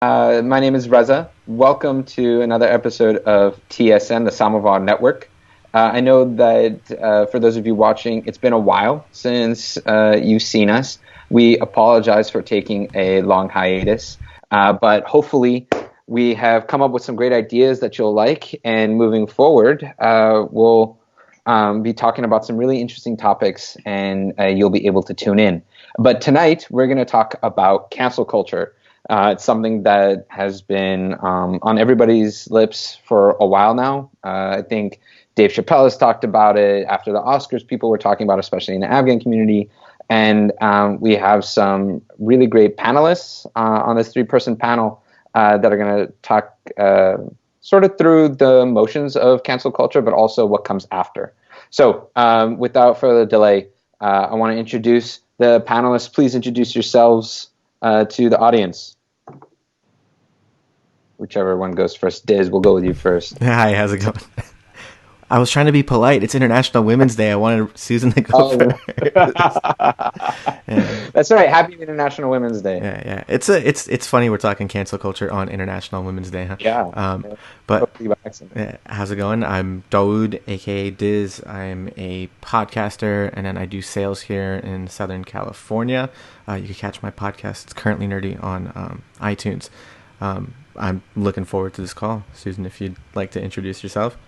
My name is Reza. Welcome to another episode of TSN, the Samovar Network. I know that for those of you watching, it's been a while since you've seen us. We apologize for taking a long hiatus, but hopefully we have come up with some great ideas that you'll like, and moving forward, we'll be talking about some really interesting topics, and you'll be able to tune in. But tonight, we're going to talk about cancel culture. It's something that has been on everybody's lips for a while now. I think Dave Chappelle has talked about it. After the Oscars, people were talking about it, especially in the Afghan community. And we have some really great panelists on this three-person panel that are going to talk sort of through the motions of cancel culture, but also what comes after. So without further delay, I want to introduce the panelists. Please introduce yourselves to the audience. Whichever one goes first. Diz, we'll go with you first. Hi, how's it going? I was trying to be polite. It's International Women's Day. I wanted Susan to go first. Yeah. That's right. Happy International Women's Day. Yeah. It's funny we're talking cancel culture on International Women's Day, huh? Yeah. But how's it going? I'm Dawood, aka Diz. I'm a podcaster, and then I do sales here in Southern California. You can catch my podcast. It's currently nerdy on iTunes. I'm looking forward to this call. Susan, if you'd like to introduce yourself.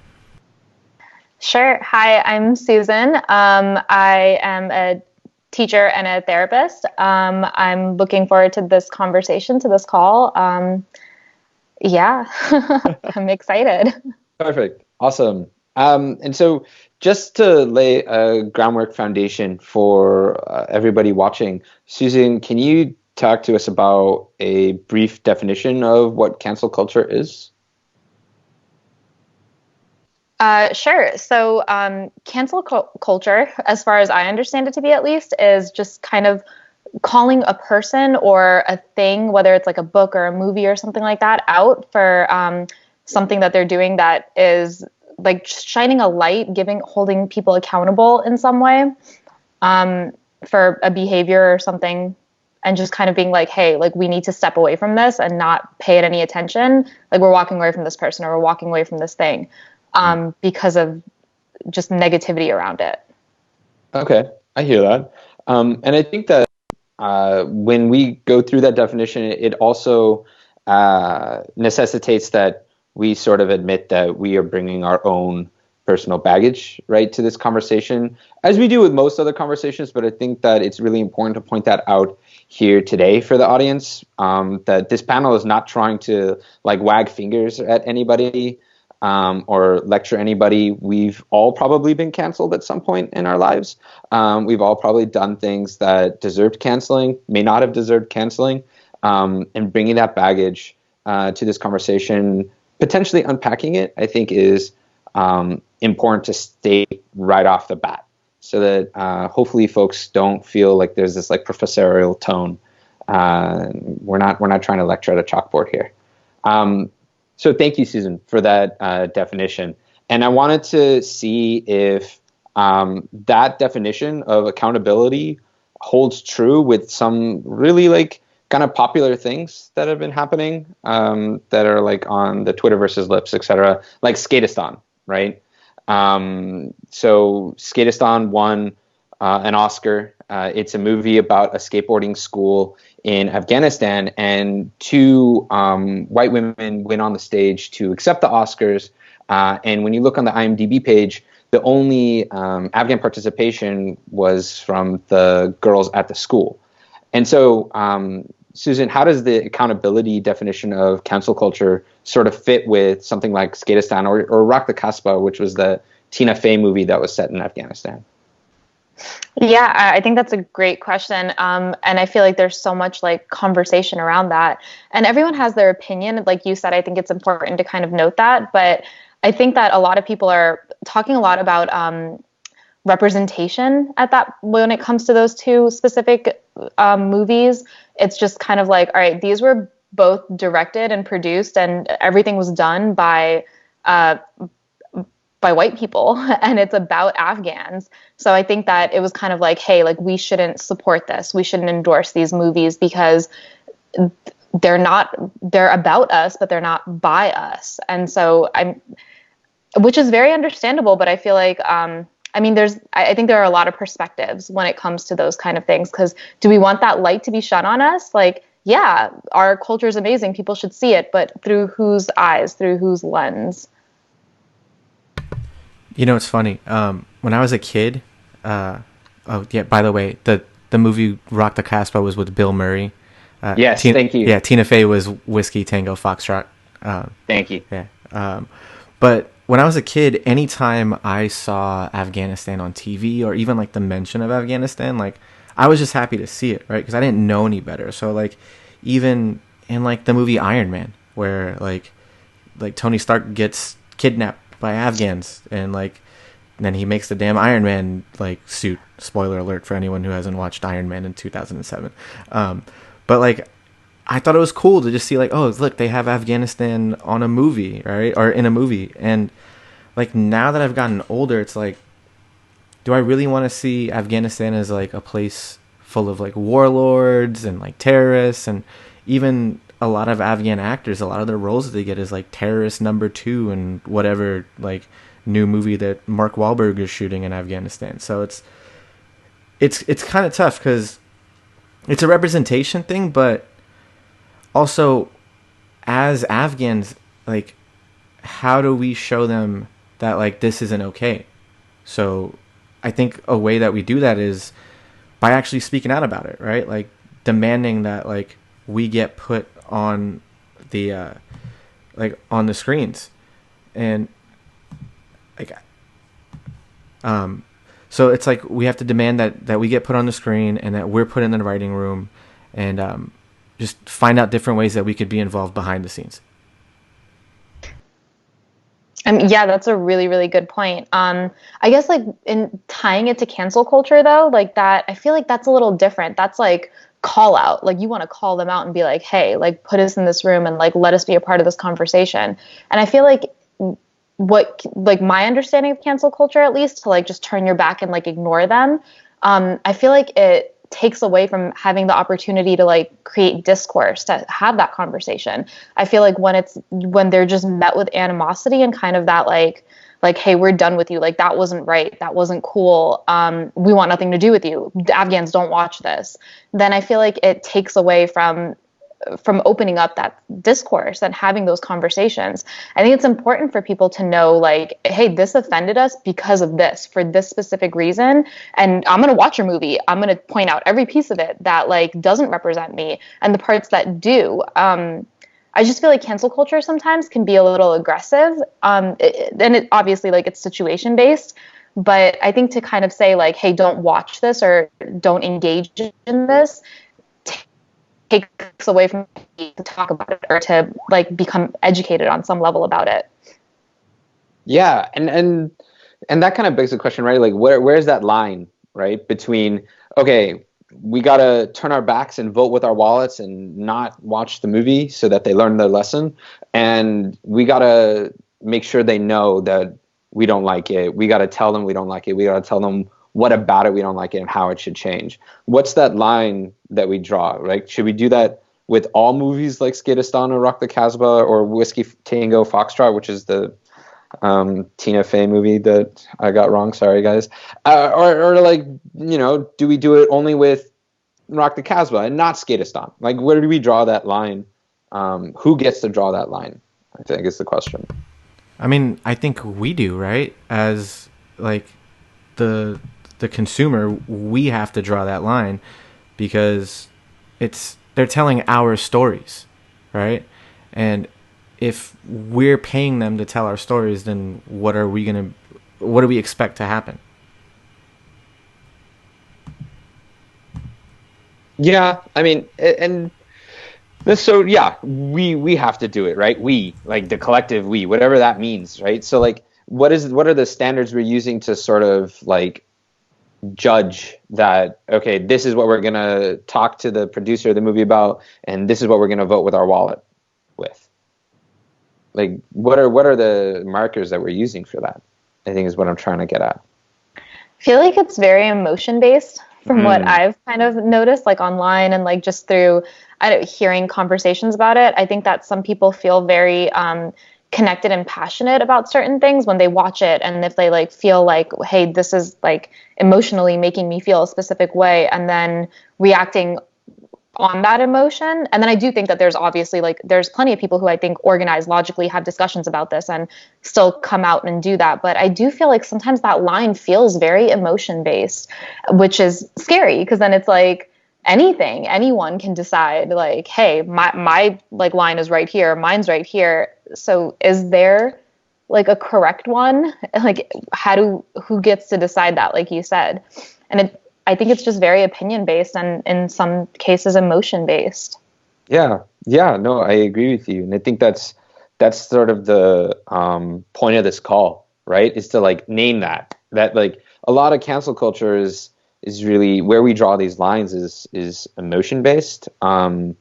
Sure. Hi, I'm Susan. I am a teacher and a therapist. I'm looking forward to this conversation, to this call. Yeah, I'm excited. Perfect. Awesome. And so just to lay a groundwork foundation for everybody watching, Susan, can you talk to us about a brief definition of what cancel culture is? Sure. So cancel culture, as far as I understand it to be at least, is just kind of calling a person or a thing, whether it's like a book or a movie or something like that, out for something that they're doing that is like shining a light, holding people accountable in some way for a behavior or something. And just kind of being like, hey, like we need to step away from this and not pay it any attention. Like we're walking away from this person or we're walking away from this thing because of just negativity around it. Okay, I hear that. And I think that when we go through that definition, it also necessitates that we sort of admit that we are bringing our own personal baggage, right, to this conversation, as we do with most other conversations. But I think that it's really important to point that out here today for the audience, that this panel is not trying to like wag fingers at anybody or lecture anybody. We've all probably been canceled at some point in our lives. We've all probably done things that deserved canceling, may not have deserved canceling, and bringing that baggage to this conversation, potentially unpacking it, I think is important to state right off the bat, so that hopefully folks don't feel like there's this like professorial tone. We're not trying to lecture at a chalkboard here. So thank you, Susan, for that definition. And I wanted to see if that definition of accountability holds true with some really like kind of popular things that have been happening that are like on the Twitter versus Lips, etc., like Skateistan, right? So Skateistan won an Oscar. It's a movie about a skateboarding school in Afghanistan, and two white women went on the stage to accept the Oscars. And when you look on the IMDb page, the only Afghan participation was from the girls at the school. And so, Susan, how does the accountability definition of cancel culture sort of fit with something like Skateistan or Rock the Kasbah, which was the Tina Fey movie that was set in Afghanistan? Yeah, I think that's a great question. And I feel like there's so much like conversation around that, and everyone has their opinion. Like you said, I think it's important to kind of note that, but I think that a lot of people are talking a lot about representation at that when it comes to those two specific movies. It's just kind of like, all right, these were both directed and produced, and everything was done by white people, and it's about Afghans. So I think that it was kind of like, hey, like we shouldn't support this. We shouldn't endorse these movies because they're about us, but they're not by us. And so which is very understandable, but I feel like, I mean, I think there are a lot of perspectives when it comes to those kind of things. Because do we want that light to be shone on us? Like, yeah, our culture is amazing. People should see it, but through whose eyes, through whose lens? You know, it's funny. When I was a kid, oh yeah, by the way, the movie Rock the Casbah was with Bill Murray. Yes, thank you. Yeah, Tina Fey was Whiskey Tango Foxtrot. Thank you. Yeah. But when I was a kid, anytime I saw Afghanistan on TV or even like the mention of Afghanistan, like I was just happy to see it, right? Because I didn't know any better. So like even in like the movie Iron Man, where like Tony Stark gets kidnapped by Afghans and like then he makes the damn Iron Man like suit. Spoiler alert for anyone who hasn't watched Iron Man in 2007. But like I thought it was cool to just see like, oh, look, they have Afghanistan on a movie, right? Or in a movie. And like now that I've gotten older, it's like, do I really want to see Afghanistan as like a place full of like warlords and like terrorists? And even a lot of Afghan actors, a lot of their roles that they get is like terrorist number 2 and whatever like new movie that Mark Wahlberg is shooting in Afghanistan. So it's kind of tough because it's a representation thing, but also, as Afghans, like, how do we show them that, like, this isn't okay? So I think a way that we do that is by actually speaking out about it, right? Like, demanding that, like, we get put on the, on the screens. And, like, so it's like we have to demand that we get put on the screen and that we're put in the writing room and, just find out different ways that we could be involved behind the scenes. Yeah, that's a really, really good point. I guess like in tying it to cancel culture though, like that, I feel like that's a little different. That's like call out. Like you want to call them out and be like, hey, like put us in this room and like let us be a part of this conversation. And I feel like what like my understanding of cancel culture, at least, to like just turn your back and like ignore them, I feel like it takes away from having the opportunity to like create discourse, to have that conversation. I feel like when they're just met with animosity and kind of that like, hey, we're done with you. Like that wasn't right. That wasn't cool. We want nothing to do with you. The Afghans don't watch this. Then I feel like it takes away from opening up that discourse and having those conversations. I think it's important for people to know like, hey, this offended us because of this, for this specific reason. And I'm going to watch your movie. I'm going to point out every piece of it that like doesn't represent me and the parts that do. I just feel like cancel culture sometimes can be a little aggressive. And it obviously like it's situation based, but I think to kind of say like, hey, don't watch this or don't engage in this takes away from me to talk about it or to like become educated on some level about it. Yeah, and that kind of begs the question, right? Like where's that line, right? Between, okay, we got to turn our backs and vote with our wallets and not watch the movie so that they learn their lesson, and we got to make sure they know that we don't like it. We got to tell them we don't like it. We got to tell them what about it we don't like it and how it should change. What's that line that we draw, right? Should we do that with all movies like Skidistan or Rock the Casbah or Whiskey Tango Foxtrot, which is the Tina Fey movie that I got wrong? Sorry, guys. Or like, you know, do we do it only with Rock the Casbah and not Skidistan? Like, where do we draw that line? Who gets to draw that line, I think is the question. I mean, I think we do, right? As like the consumer, we have to draw that line because they're telling our stories, right? And if we're paying them to tell our stories, then what do we expect to happen? Yeah, I mean, and so yeah, we have to do it, right? We, like the collective we, whatever that means, right? So like what are the standards we're using to sort of like judge that, okay, this is what we're going to talk to the producer of the movie about, and this is what we're going to vote with our wallet with? Like, what are the markers that we're using for that, I think is what I'm trying to get at. I feel like it's very emotion based from what I've kind of noticed, like online and like just through hearing conversations about it. I think that some people feel very connected and passionate about certain things when they watch it, and if they like feel like, hey, this is like emotionally making me feel a specific way, and then reacting on that emotion. And then I do think that there's obviously like there's plenty of people who I think organize logically, have discussions about this and still come out and do that. But I do feel like sometimes that line feels very emotion based, which is scary, because then it's like anyone can decide like, hey, my like line is right here, mine's right here. So is there like a correct one? Like who gets to decide that, like you said? And I think it's just very opinion based and in some cases emotion based. Yeah, no, I agree with you, and I think that's sort of the point of this call, right? Is to like name that like a lot of cancel culture is really where we draw these lines is emotion based, and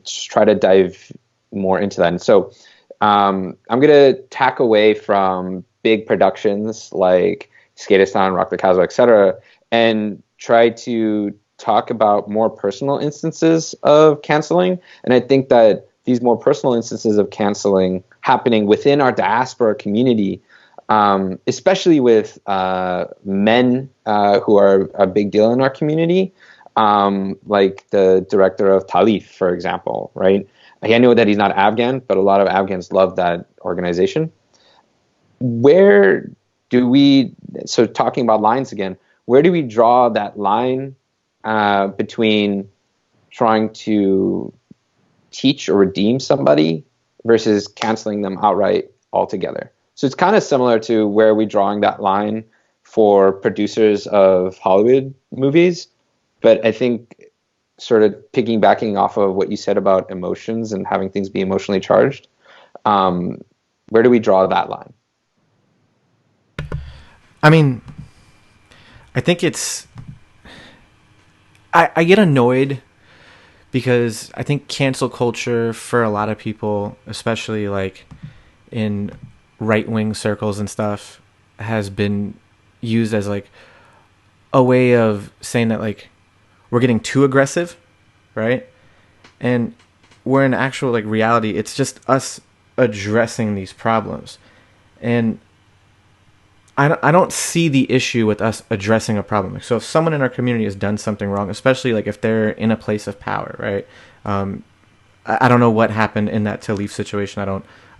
just try to dive more into that. And so I'm gonna tack away from big productions like Skateistan, Rock the Casbah, etc., and try to talk about more personal instances of canceling. And I think that these more personal instances of canceling happening within our diaspora community, especially with men who are a big deal in our community, like the director of Talif, for example, right? I know that he's not Afghan, but a lot of Afghans love that organization. So talking about lines again, where do we draw that line between trying to teach or redeem somebody versus canceling them outright altogether? So it's kind of similar to where we're drawing that line for producers of Hollywood movies. But I think sort of piggybacking off of what you said about emotions and having things be emotionally charged, where do we draw that line? I mean, I think it's... I get annoyed because I think cancel culture for a lot of people, especially like in right-wing circles and stuff, has been used as like a way of saying that like we're getting too aggressive, right? And where in actual like reality, it's just us addressing these problems. And I don't see the issue with us addressing a problem. So if someone in our community has done something wrong, especially like if they're in a place of power, right? I don't know what happened in that Talif situation. I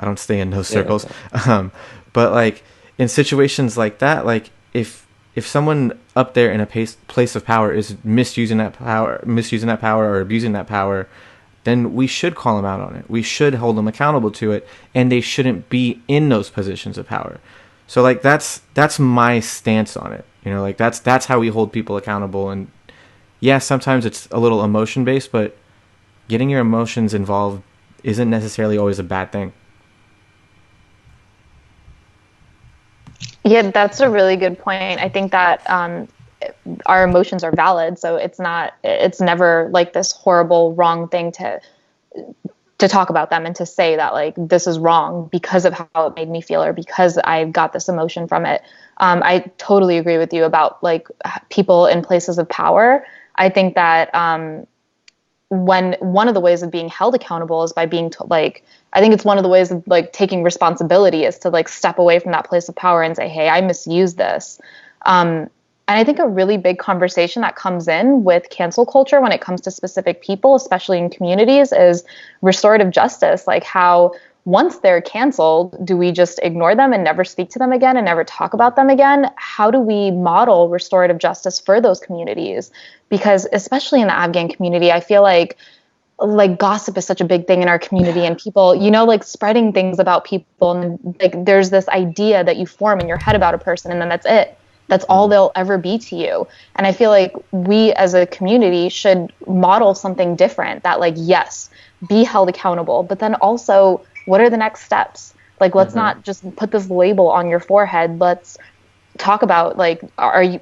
don't stay in those circles. Yeah. But like in situations like that, like if someone up there in a place of power is misusing that power or abusing that power, then we should call them out on it. We should hold them accountable to it, and they shouldn't be in those positions of power. So like that's my stance on it. You know, like that's how we hold people accountable. And yeah, sometimes it's a little emotion based, but getting your emotions involved isn't necessarily always a bad thing. Yeah, that's a really good point. I think that our emotions are valid, so it's never like this horrible wrong thing to talk about them and to say that like this is wrong because of how it made me feel or because I got this emotion from it. I totally agree with you about like people in places of power. I think that when one of the ways of being held accountable is by being I think it's one of the ways of like taking responsibility is to like step away from that place of power and say, hey, I misused this. And I think a really big conversation that comes in with cancel culture when it comes to specific people, especially in communities, is restorative justice. Like how once they're canceled, do we just ignore them and never speak to them again and never talk about them again? How do we model restorative justice for those communities? Because especially in the Afghan community, I feel like gossip is such a big thing in our community, and people, like spreading things about people, and like there's this idea that you form in your head about a person, and then that's it. That's all they'll ever be to you. And I feel like we as a community should model something different, that like, yes, be held accountable, but then also what are the next steps? Like, let's not just put this label on your forehead. Let's talk about like,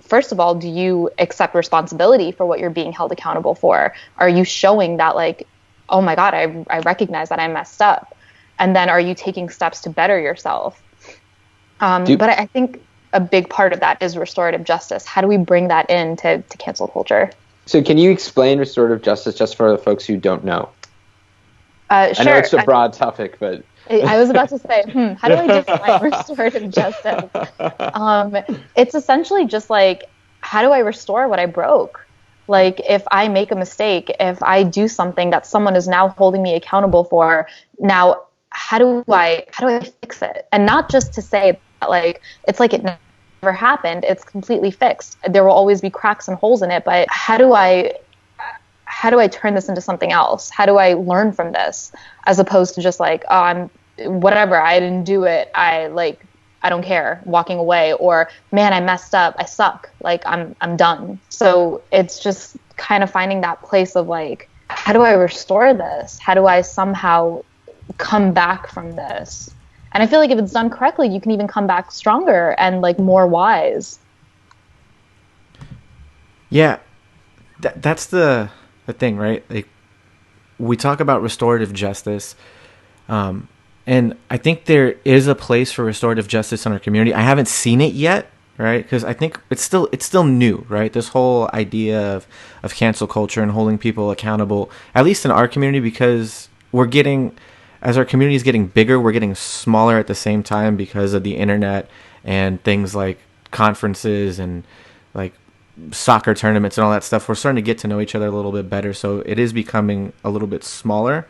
first of all, do you accept responsibility for what you're being held accountable for? Are you showing that like, oh my God, I recognize that I messed up? And then are you taking steps to better yourself? But I think, a big part of that is restorative justice. How do we bring that into cancel culture? So can you explain restorative justice just for the folks who don't know? Sure. I know it's a broad topic, but I was about to say, how do I define restorative justice? It's essentially just like, how do I restore what I broke? Like, if I make a mistake, if I do something that someone is now holding me accountable for, now how do I fix it? And not just to say that, like, it's like it never happened. It's completely fixed. There will always be cracks and holes in it, but how do I turn this into something else? How do I learn from this, as opposed to just like, oh, I didn't do it. I don't care, walking away, or man, I messed up. I suck. Like I'm done. So it's just kind of finding that place of like, how do I restore this? How do I somehow come back from this? And I feel like if it's done correctly, you can even come back stronger and like more wise. Yeah, that's the thing, right? Like, we talk about restorative justice, and I think there is a place for restorative justice in our community. I haven't seen it yet, right? Because I think it's still new, right? This whole idea of cancel culture and holding people accountable, at least in our community, because as our community is getting bigger, we're getting smaller at the same time because of the internet and things like conferences and like soccer tournaments and all that stuff. We're starting to get to know each other a little bit better, so it is becoming a little bit smaller.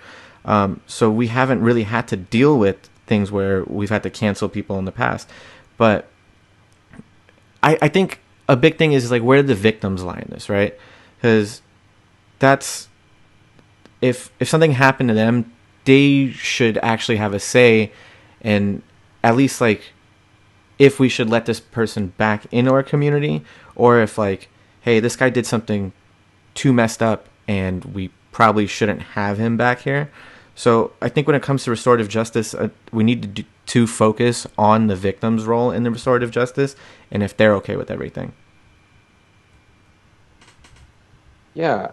So we haven't really had to deal with things where we've had to cancel people in the past. But I think a big thing is like, where do the victims lie in this, right? Because that's, if something happened to them, they should actually have a say, and at least like, if we should let this person back into our community, or if like, hey, this guy did something too messed up and we probably shouldn't have him back here. So I think when it comes to restorative justice, we need to focus on the victim's role in the restorative justice and if they're okay with everything. Yeah,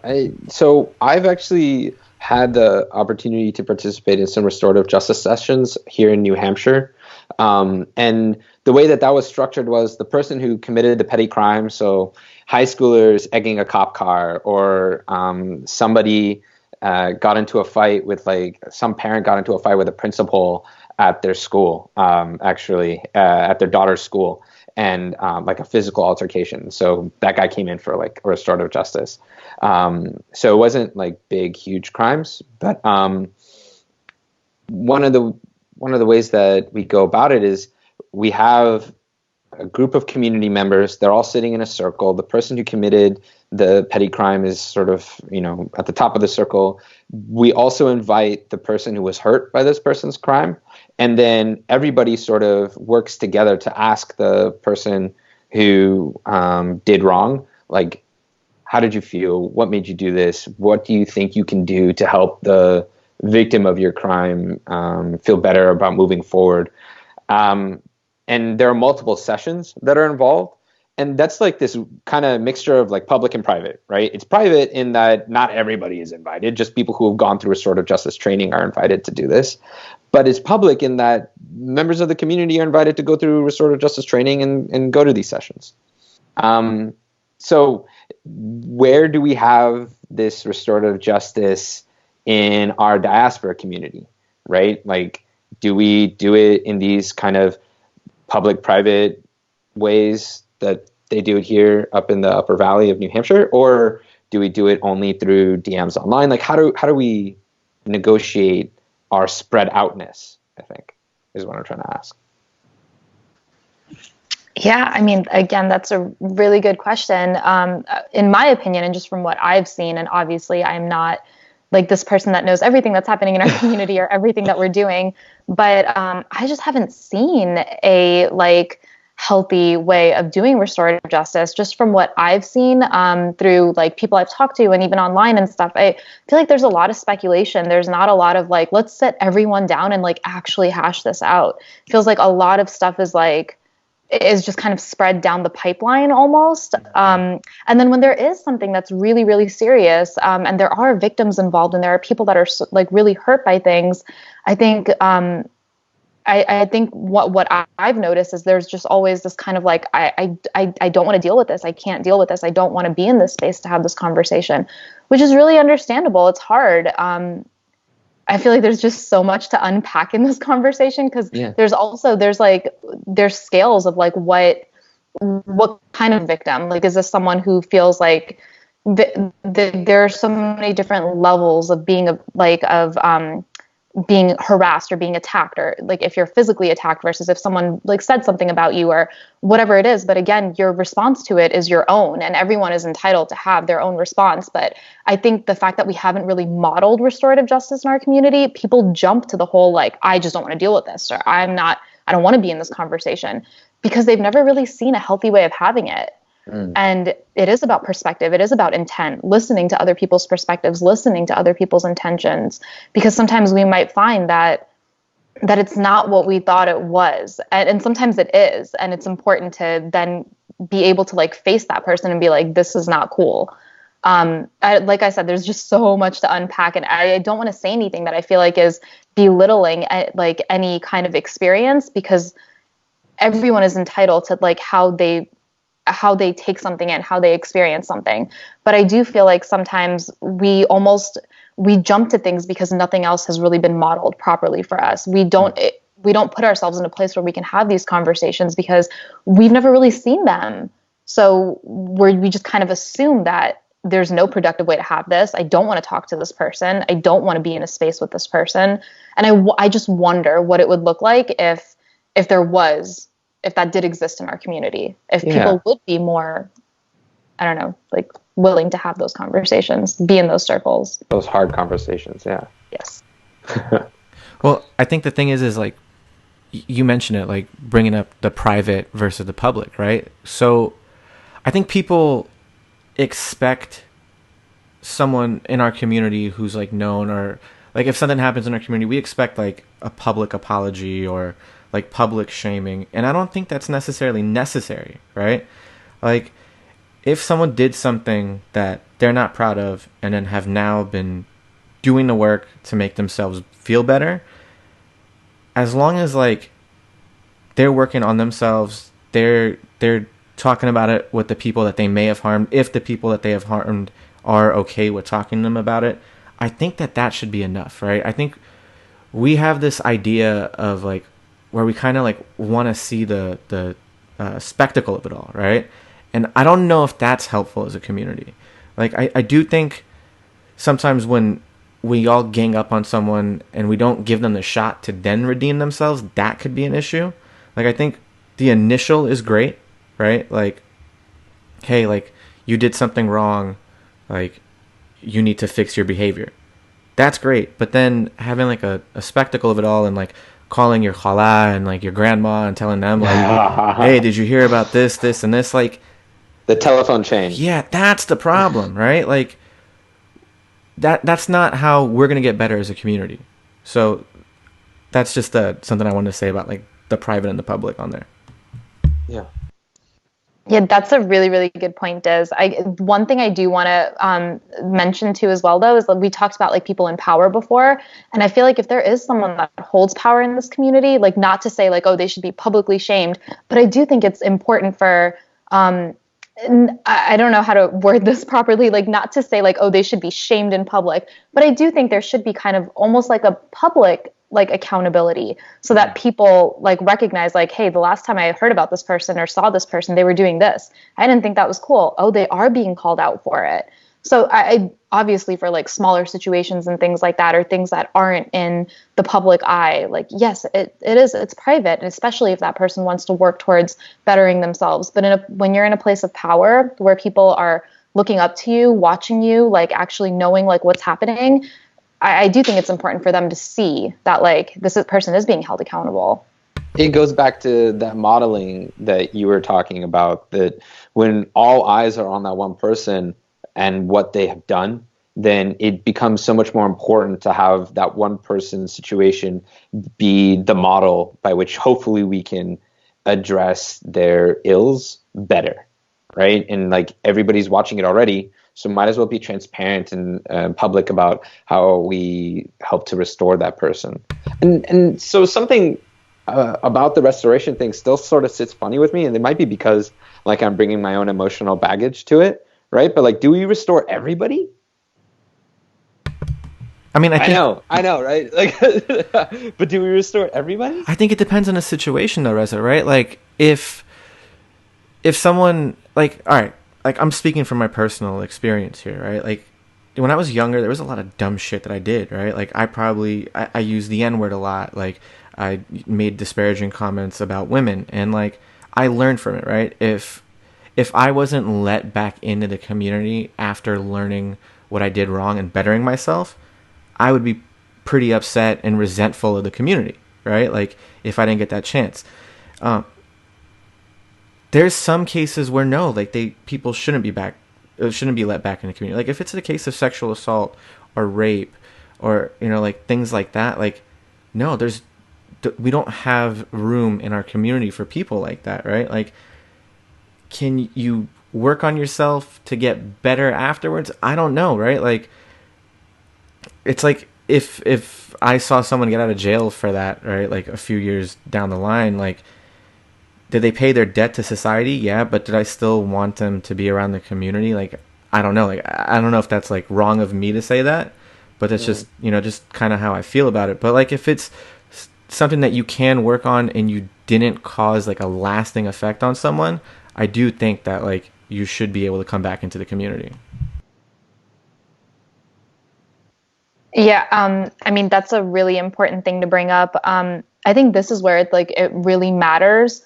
so I've actually had the opportunity to participate in some restorative justice sessions here in New Hampshire. And the way that was structured was the person who committed the petty crime, so high schoolers egging a cop car, or somebody got into a fight with, like, some parent got into a fight with a principal at their school, at their daughter's school, and like a physical altercation. So that guy came in for like restorative justice. So it wasn't like big, huge crimes, but one of the ways that we go about it is we have a group of community members. They're all sitting in a circle. The person who committed the petty crime is sort of, at the top of the circle. We also invite the person who was hurt by this person's crime. And then everybody sort of works together to ask the person who did wrong, like, how did you feel? What made you do this? What do you think you can do to help the victim of your crime feel better about moving forward? And there are multiple sessions that are involved. And that's like this kind of mixture of like public and private, right? It's private in that not everybody is invited. Just people who have gone through restorative justice training are invited to do this. But it's public in that members of the community are invited to go through restorative justice training and go to these sessions. So where do we have this restorative justice in our diaspora community, right? Like, do we do it in these kind of public-private ways that they do it here up in the Upper Valley of New Hampshire, or do we do it only through DMs online? Like, how do we negotiate our spread outness, I think, is what I'm trying to ask. Yeah, I mean, again, that's a really good question. In my opinion, and just from what I've seen, and obviously I'm not like this person that knows everything that's happening in our community or everything that we're doing, but I just haven't seen a like healthy way of doing restorative justice. Just from what I've seen through like people I've talked to and even online and stuff, I feel like there's a lot of speculation. There's not a lot of like, let's sit everyone down and like actually hash this out. It feels like a lot of stuff is just kind of spread down the pipeline almost. And then when there is something that's really, really serious, and there are victims involved and there are people that are like really hurt by things, I think I think what I've noticed is there's just always this kind of like, I don't want to deal with this. I can't deal with this. I don't want to be in this space to have this conversation, which is really understandable. It's hard. I feel like there's just so much to unpack in this conversation, because there's scales of like what kind of victim, like, is this someone who feels like there are so many different levels of being harassed or being attacked, or like if you're physically attacked versus if someone like said something about you or whatever it is. But again, your response to it is your own, and everyone is entitled to have their own response. But I think the fact that we haven't really modeled restorative justice in our community, people jump to the whole like, I just don't want to deal with this, or I don't want to be in this conversation, because they've never really seen a healthy way of having it. And it is about perspective. It is about intent, listening to other people's perspectives, listening to other people's intentions, because sometimes we might find that it's not what we thought it was. And sometimes it is. And it's important to then be able to like face that person and be like, this is not cool. Like I said, there's just so much to unpack, and I don't want to say anything that I feel like is belittling like any kind of experience, because everyone is entitled to like how they take something in, how they experience something. But I do feel like sometimes we jump to things because nothing else has really been modeled properly for us. We don't put ourselves in a place where we can have these conversations because we've never really seen them. So we just kind of assume that there's no productive way to have this. I don't want to talk to this person. I don't want to be in a space with this person. And I just wonder what it would look like if that did exist in our community, if people would be more, I don't know, like willing to have those conversations, be in those circles. Those hard conversations, yeah. Yes. Well, I think the thing is like, you mentioned it, like bringing up the private versus the public, right? So I think people expect someone in our community who's like known, or like if something happens in our community, we expect like a public apology or like public shaming. And I don't think that's necessarily necessary, right? Like if someone did something that they're not proud of and then have now been doing the work to make themselves feel better, as long as like they're working on themselves, they're talking about it with the people that they may have harmed, if the people that they have harmed are okay with talking to them about it, I think that should be enough, right? I think we have this idea of like where we kind of like want to see the spectacle of it all, right? And I don't know if that's helpful as a community. Like I do think sometimes when we all gang up on someone and we don't give them the shot to then redeem themselves, that could be an issue. Like I think the initial is great, right? Like, hey, like you did something wrong, like you need to fix your behavior. That's great. But then having like a spectacle of it all and like calling your khala and like your grandma and telling them like, hey, did you hear about this, and this, like the telephone chain. Yeah, that's the problem, right? Like that's not how we're going to get better as a community. So that's just something I wanted to say about like the private and the public on there. Yeah, that's a really, really good point, Diz. One thing I do want to mention too as well, though, is that we talked about like people in power before. And I feel like if there is someone that holds power in this community, like not to say like, oh, they should be publicly shamed, but I do think it's important for, I don't know how to word this properly, like not to say like, oh, they should be shamed in public, but I do think there should be kind of almost like a public like accountability, so that people like recognize like, hey, the last time I heard about this person or saw this person, they were doing this. I didn't think that was cool. Oh, they are being called out for it. So I obviously for like smaller situations and things like that, or things that aren't in the public eye, like, yes, it's private, and especially if that person wants to work towards bettering themselves. But when you're in a place of power where people are looking up to you, watching you, like actually knowing like what's happening, I do think it's important for them to see that like this person is being held accountable. It goes back to that modeling that you were talking about, that when all eyes are on that one person and what they have done, then it becomes so much more important to have that one person's situation be the model by which hopefully we can address their ills better, right? And like everybody's watching it already, so might as well be transparent and public about how we help to restore that person. And so something about the restoration thing still sort of sits funny with me, and it might be because like I'm bringing my own emotional baggage to it, right? But like, do we restore everybody? I mean, I know, right? Like, but do we restore everybody? I think it depends on the situation, though, Reza, right? Like, if someone, like, all right, like, I'm speaking from my personal experience here, right? Like, when I was younger, there was a lot of dumb shit that I did, right? Like, I used the N-word a lot. Like, I made disparaging comments about women, and, like, I learned from it, right? If I wasn't let back into the community after learning what I did wrong and bettering myself, I would be pretty upset and resentful of the community, right? Like, if I didn't get that chance. There's some cases where no, like, people shouldn't be let back in the community. Like, if it's a case of sexual assault or rape or, like, things like that, like, no, we don't have room in our community for people like that, right? Like, can you work on yourself to get better afterwards? I don't know, right? Like, it's like if I saw someone get out of jail for that, right, like a few years down the line, like, did they pay their debt to society? Yeah, but did I still want them to be around the community? Like, I don't know. Like, I don't know if that's, like, wrong of me to say that, but it's just, just kind of how I feel about it. But, like, if it's something that you can work on and you didn't cause, like, a lasting effect on someone, I do think that, like, you should be able to come back into the community. Yeah, I mean, that's a really important thing to bring up. I think this is where it really matters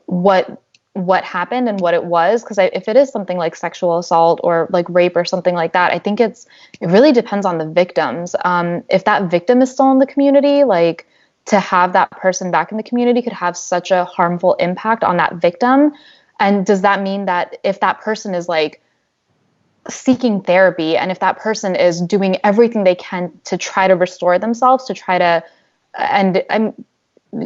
what happened and what it was, because if it is something like sexual assault or like rape or something like that, I think it really depends on the victims. If that victim is still in the community, like, to have that person back in the community could have such a harmful impact on that victim. And does that mean that if that person is, like, seeking therapy, and if that person is doing everything they can to try to restore themselves, and I'm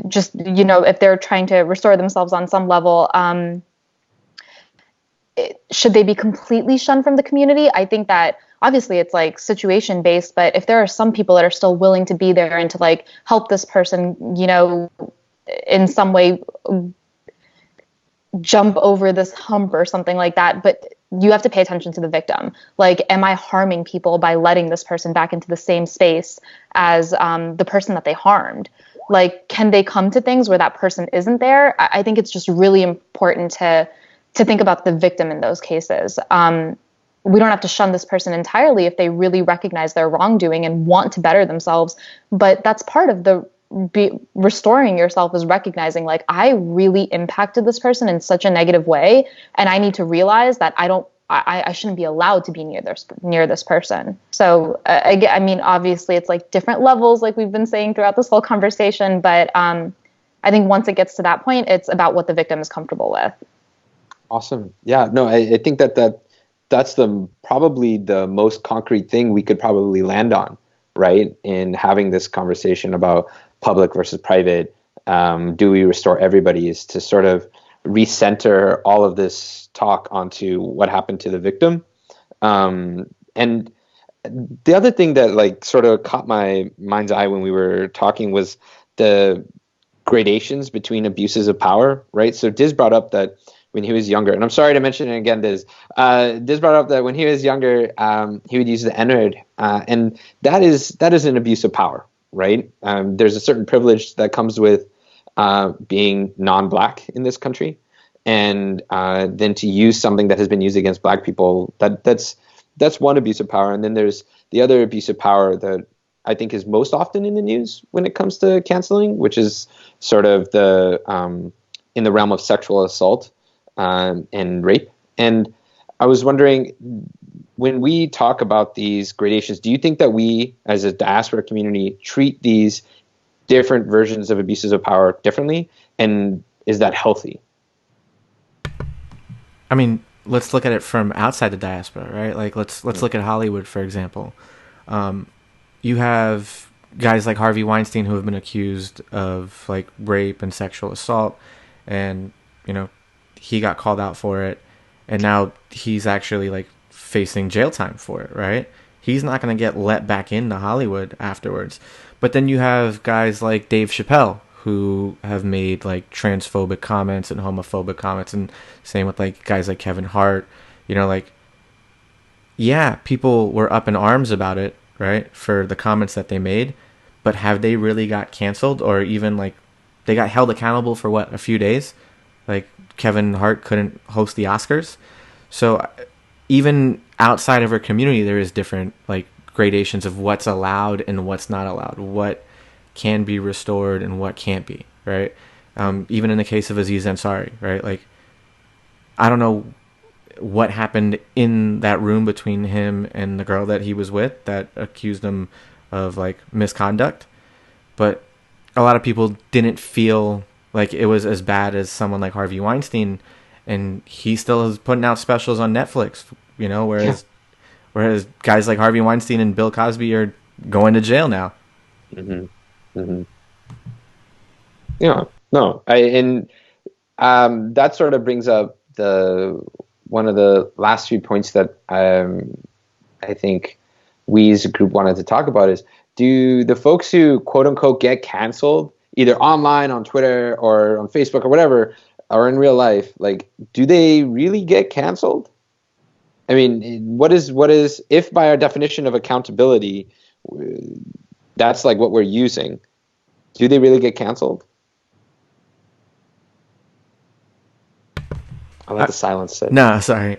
just, if they're trying to restore themselves on some level, should they be completely shunned from the community? I think that obviously it's, like, situation based, but if there are some people that are still willing to be there and to, like, help this person, in some way jump over this hump or something like that, but you have to pay attention to the victim. Like, am I harming people by letting this person back into the same space as the person that they harmed? Like, can they come to things where that person isn't there? I think it's just really important to think about the victim in those cases. We don't have to shun this person entirely if they really recognize their wrongdoing and want to better themselves. But that's part of restoring yourself, is recognizing, like, I really impacted this person in such a negative way, and I need to realize that I shouldn't be allowed to be near this person. So I mean, obviously it's, like, different levels, like we've been saying throughout this whole conversation, but I think once it gets to that point, it's about what the victim is comfortable with. Awesome. Yeah, no, I think that's probably the most concrete thing we could probably land on, right, in having this conversation about public versus private. Do we restore everybody, is to sort of recenter all of this talk onto what happened to the victim. And the other thing that, like, sort of caught my mind's eye when we were talking was the gradations between abuses of power, right? So Diz brought up that when he was younger, and I'm sorry to mention it again, Diz brought up that when he was younger, he would use the N-word, and that is an abuse of power, right? There's a certain privilege that comes with being non-black in this country, and then to use something that has been used against black people, that's one abuse of power. And then there's the other abuse of power that I think is most often in the news when it comes to canceling, which is sort of in the realm of sexual assault and rape. And I was wondering, when we talk about these gradations, do you think that we as a diaspora community treat these different versions of abuses of power differently? And is that healthy? I mean, let's look at it from outside the diaspora, right? Like, let's look at Hollywood, for example. You have guys like Harvey Weinstein who have been accused of, like, rape and sexual assault, and, he got called out for it, and now he's actually, like, facing jail time for it, right? He's not going to get let back into Hollywood afterwards. But then you have guys like Dave Chappelle, who have made like transphobic comments and homophobic comments, and same with like guys like Kevin Hart, like, yeah, people were up in arms about it, right, for the comments that they made, but have they really got canceled, or even like they got held accountable for what, a few days? Like Kevin Hart couldn't host the Oscars. So even outside of our community, there is different like gradations of what's allowed and what's not allowed, what can be restored and what can't be, right? Even in the case of Aziz Ansari, right? Like, I don't know what happened in that room between him and the girl that he was with that accused him of like misconduct, but a lot of people didn't feel like it was as bad as someone like Harvey Weinstein, and he still is putting out specials on Netflix, whereas guys like Harvey Weinstein and Bill Cosby are going to jail now. Yeah, no, that sort of brings up one of the last few points that I think we as a group wanted to talk about is, do the folks who quote unquote get canceled, either online on Twitter or on Facebook or whatever, or in real life, like, do they really get canceled? I mean, what is if by our definition of accountability, that's like what we're using, do they really get canceled? I let the silence sit. No, sorry.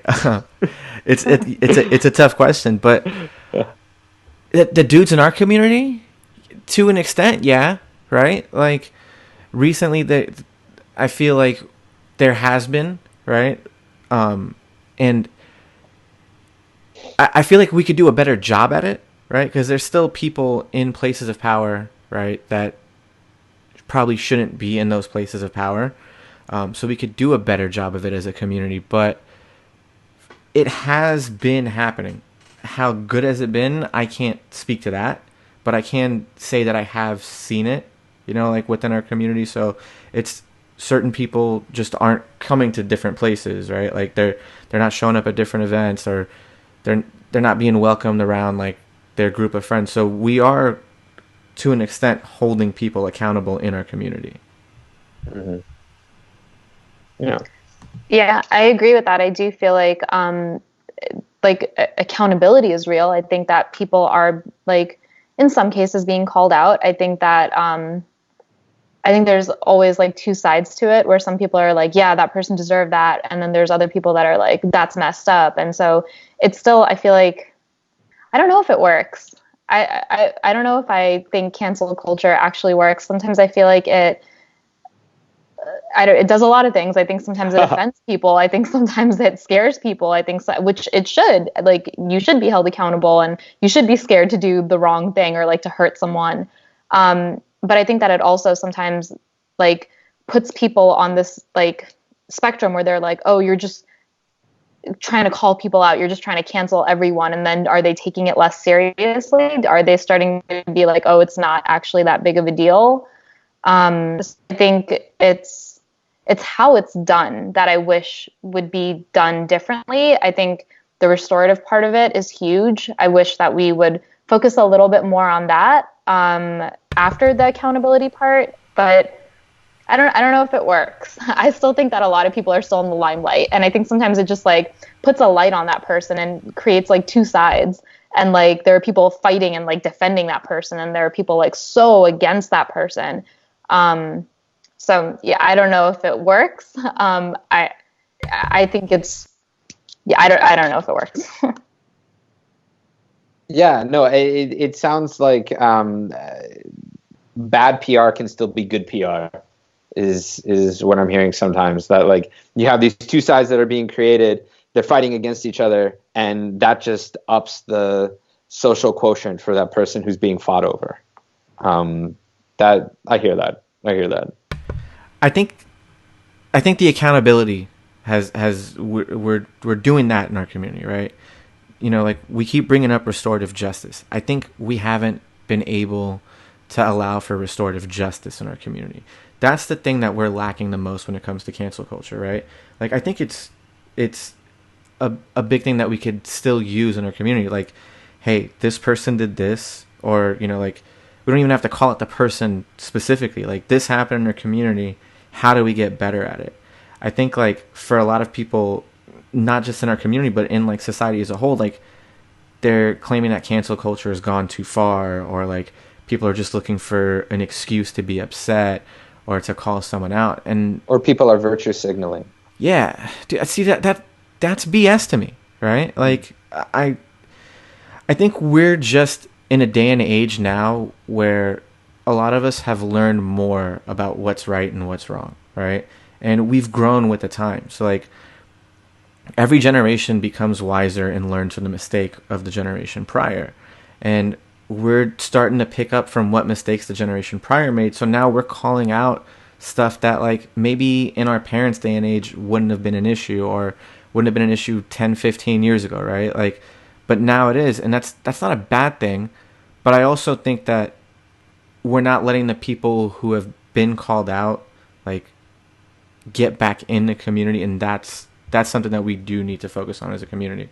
It's a tough question, but the dudes in our community, to an extent, yeah, right? Like recently, I feel like there has been, right, and I feel like we could do a better job at it, right? Because there's still people in places of power, right, that probably shouldn't be in those places of power. So we could do a better job of it as a community, but it has been happening. How good has it been? I can't speak to that, but I can say that I have seen it, like within our community. So it's certain people just aren't coming to different places, right? Like they're not showing up at different events, or they're not being welcomed around like their group of friends. So we are, to an extent, holding people accountable in our community. Mm-hmm. Yeah. Yeah, I agree with that. I do feel like accountability is real. I think that people are like in some cases being called out. I think that I think there's always like two sides to it, where some people are like, yeah, that person deserved that, and then there's other people that are like, that's messed up. And so it's still, I feel like, I don't know if it works. I don't know if I think cancel culture actually works. Sometimes I feel like it does a lot of things. I think sometimes it offends people. I think sometimes it scares people. I think which it should. Like, you should be held accountable, and you should be scared to do the wrong thing or like to hurt someone. But I think that it also sometimes like puts people on this like spectrum where they're like, oh, you're just trying to call people out. You're just trying to cancel everyone. And then are they taking it less seriously? Are they starting to be like, oh, it's not actually that big of a deal? I think it's how it's done that I wish would be done differently. I think the restorative part of it is huge. I wish that we would focus a little bit more on that after the accountability part, but I don't know if it works. I still think that a lot of people are still in the limelight, and I think sometimes it just like puts a light on that person and creates like two sides. And like there are people fighting and like defending that person, and there are people like so against that person. So yeah, I don't know if it works. I think it's, yeah, I don't know if it works. Yeah, no, it sounds like bad PR can still be good PR is what I'm hearing sometimes, that like you have these two sides that are being created, they're fighting against each other, and that just ups the social quotient for that person who's being fought over. That I hear that. I think the accountability we're doing that in our community, right? Like we keep bringing up restorative justice. I think we haven't been able to allow for restorative justice in our community. That's the thing that we're lacking the most when it comes to cancel culture, right? Like I think it's a big thing that we could still use in our community. Like, hey, this person did this, or like we don't even have to call it the person specifically. Like, this happened in our community. How do we get better at it? I think, like, for a lot of people, not just in our community, but in, like, society as a whole, like, they're claiming that cancel culture has gone too far, or, like, people are just looking for an excuse to be upset or to call someone out. Or people are virtue signaling. Yeah. Dude, see, that's BS to me, right? Like, I think we're just in a day and age now where a lot of us have learned more about what's right and what's wrong, right? And we've grown with the time. So, like, every generation becomes wiser and learns from the mistake of the generation prior. And we're starting to pick up from what mistakes the generation prior made. So now we're calling out stuff that, like, maybe in our parents' day and age wouldn't have been an issue, or wouldn't have been an issue 10, 15 years ago, right? Like, but now it is. And that's not a bad thing. But I also think that we're not letting the people who have been called out, like, get back in the community, and that's something that we do need to focus on as a community.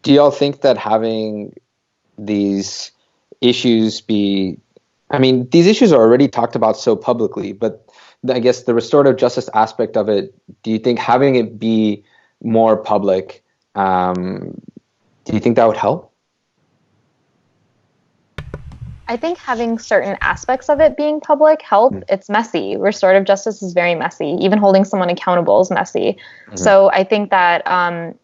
Do y'all think that having these issues these issues are already talked about so publicly, but I guess the restorative justice aspect of it, do you think having it be more public, do you think that would help? I think having certain aspects of it being public help. It's messy. Restorative justice is very messy. Even holding someone accountable is messy. So I think that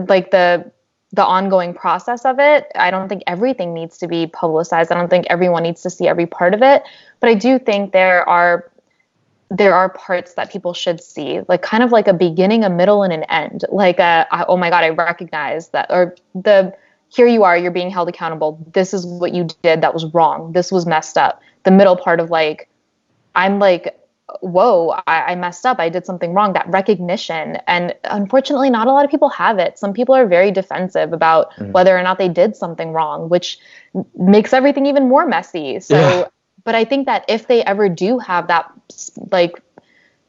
like the ongoing process of it, I don't think everything needs to be publicized. I don't think everyone needs to see every part of it. But I do think there are parts that people should see, like kind of like a beginning, a middle, and an end. Like, oh my God, I recognize that, or here you are, you're being held accountable. This is what you did that was wrong. This was messed up. The middle part of, like, I'm like, whoa, I messed up. I did something wrong. That recognition. And unfortunately, not a lot of people have it. Some people are very defensive about whether or not they did something wrong, which makes everything even more messy. So, but I think that if they ever do have that, like,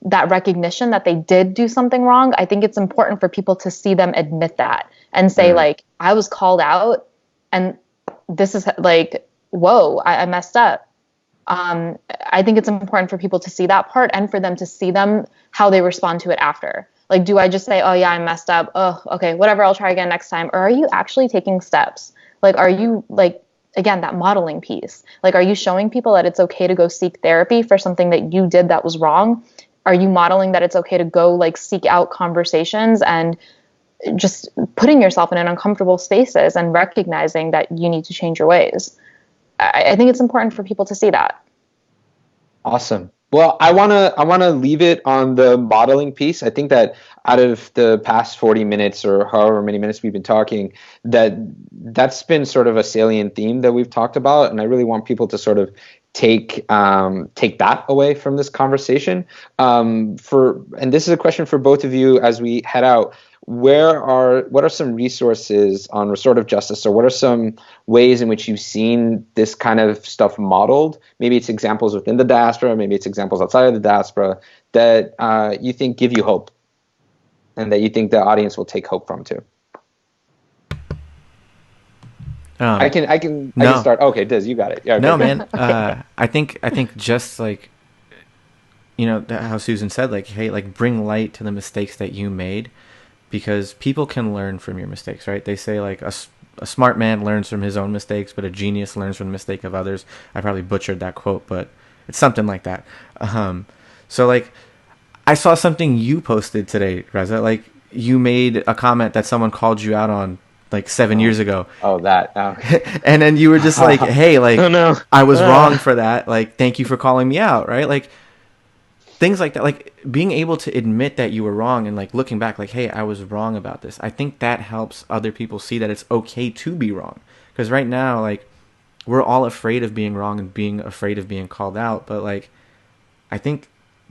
that recognition that they did do something wrong, I think it's important for people to see them admit that and say, like, I was called out and this is, like, whoa, I messed up. I think it's important for people to see that part and for them to see how they respond to it after. Like, do I just say, oh yeah, I messed up. Oh, okay, whatever, I'll try again next time. Or are you actually taking steps? Like, are you, like, again, that modeling piece, like, are you showing people that it's okay to go seek therapy for something that you did that was wrong? Are you modeling that it's okay to go, like, seek out conversations and just putting yourself in uncomfortable spaces and recognizing that you need to change your ways? I think it's important for people to see that. Awesome. Well, I wanna leave it on the modeling piece. I think that out of the past 40 minutes or however many minutes we've been talking, that's been sort of a salient theme that we've talked about, and I really want people to sort of take that away from this conversation. And this is a question for both of you as we head out. What are some resources on restorative justice, or what are some ways in which you've seen this kind of stuff modeled? Maybe it's examples within the diaspora, maybe it's examples outside of the diaspora that you think give you hope, and that you think the audience will take hope from too. I can start. Okay, Diz, you got it. Yeah, okay. No, man. I think just, like, you know, how Susan said, like, hey, like, bring light to the mistakes that you made, because people can learn from your mistakes, right? They say, like, a smart man learns from his own mistakes, but a genius learns from the mistake of others. I probably butchered that quote, but it's something like that. So, like, I saw something you posted today, Reza. Like, you made a comment that someone called you out on, like, 7 years ago. Oh, that. And then you were just like, hey, like, oh, no. I was wrong for that. Like, thank you for calling me out, right? Like, things like that, like, being able to admit that you were wrong and, like, looking back, like, hey, I was wrong about this. I think that helps other people see that it's okay to be wrong. Because right now, like, we're all afraid of being wrong and being afraid of being called out. But, like, I think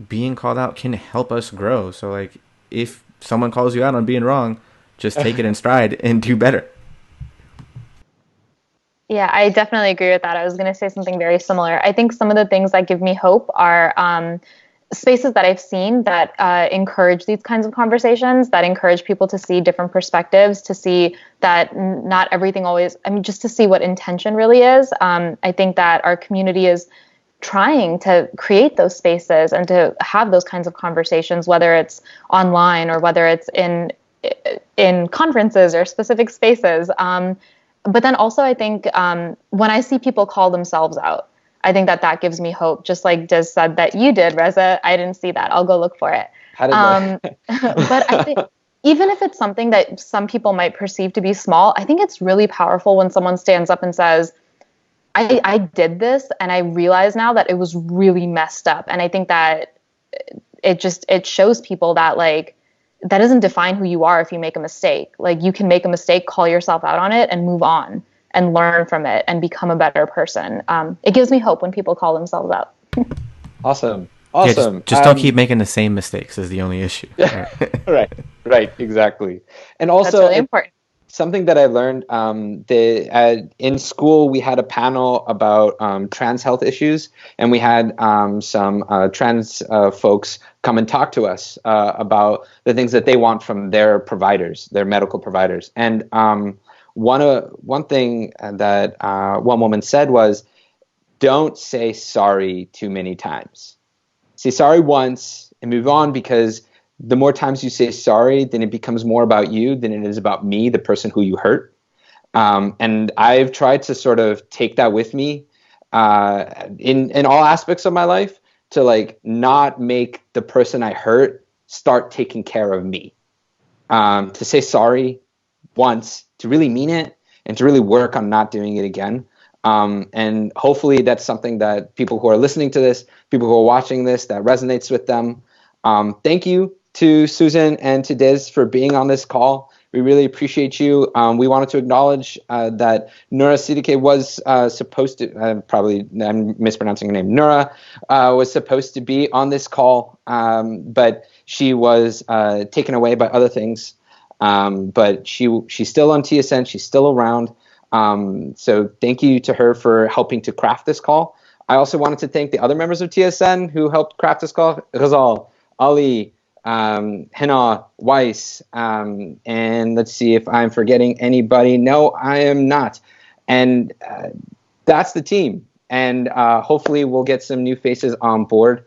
being called out can help us grow. So, like, if someone calls you out on being wrong, just take it in stride and do better. Yeah, I definitely agree with that. I was going to say something very similar. I think some of the things that give me hope are spaces that I've seen that encourage these kinds of conversations, that encourage people to see different perspectives, to see that not everything always, I mean, just to see what intention really is. I think that our community is trying to create those spaces and to have those kinds of conversations, whether it's online or whether it's in conferences or specific spaces. But then also, I think when I see people call themselves out, I think that gives me hope. Just like Diz said that you did, Reza. I didn't see that. I'll go look for it. How did But I think even if it's something that some people might perceive to be small, I think it's really powerful when someone stands up and says, I did this and I realize now that it was really messed up. And I think that it shows people that like, that doesn't define who you are if you make a mistake. Like you can make a mistake, call yourself out on it and move on and learn from it and become a better person. It gives me hope when people call themselves out. Awesome. Yeah, just don't keep making the same mistakes is the only issue. Right, exactly. And also, that's really important. Something that I learned in school, we had a panel about trans health issues, and we had some trans folks come and talk to us about the things that they want from their providers, their medical providers. And one thing that one woman said was, don't say sorry too many times. Say sorry once and move on, because the more times you say sorry, then it becomes more about you than it is about me, the person who you hurt. And I've tried to sort of take that with me in all aspects of my life, to like not make the person I hurt start taking care of me. To say sorry once, to really mean it, and to really work on not doing it again. And hopefully that's something that people who are listening to this, people who are watching this, that resonates with them. Thank you to Susan and to Diz for being on this call. We really appreciate you. We wanted to acknowledge that Nura Siddiqui was supposed to, probably I'm mispronouncing her name, Nura, was supposed to be on this call, but she was taken away by other things. But she's still on TSN. She's still around. So thank you to her for helping to craft this call. I also wanted to thank the other members of TSN who helped craft this call. Ghazal, Ali, Hina, Weiss, and let's see if I'm forgetting anybody. No, I am not. And that's the team. And hopefully we'll get some new faces on board.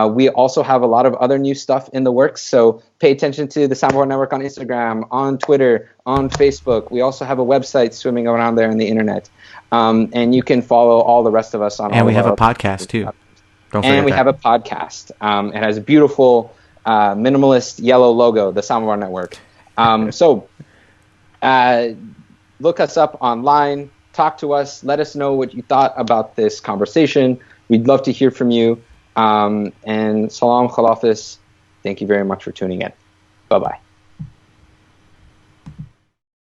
We also have a lot of other new stuff in the works, so pay attention to the Soundboard Network on Instagram, on Twitter, on Facebook. We also have a website swimming around there on the internet. And you can follow all the rest of us on. And we have a podcast too. Don't forget and we have a podcast. It has a beautiful minimalist yellow logo, the Soundboard Network. So look us up online, talk to us, let us know what you thought about this conversation. We'd love to hear from you. And salam khalafis. Thank you very much for tuning in. Bye-bye.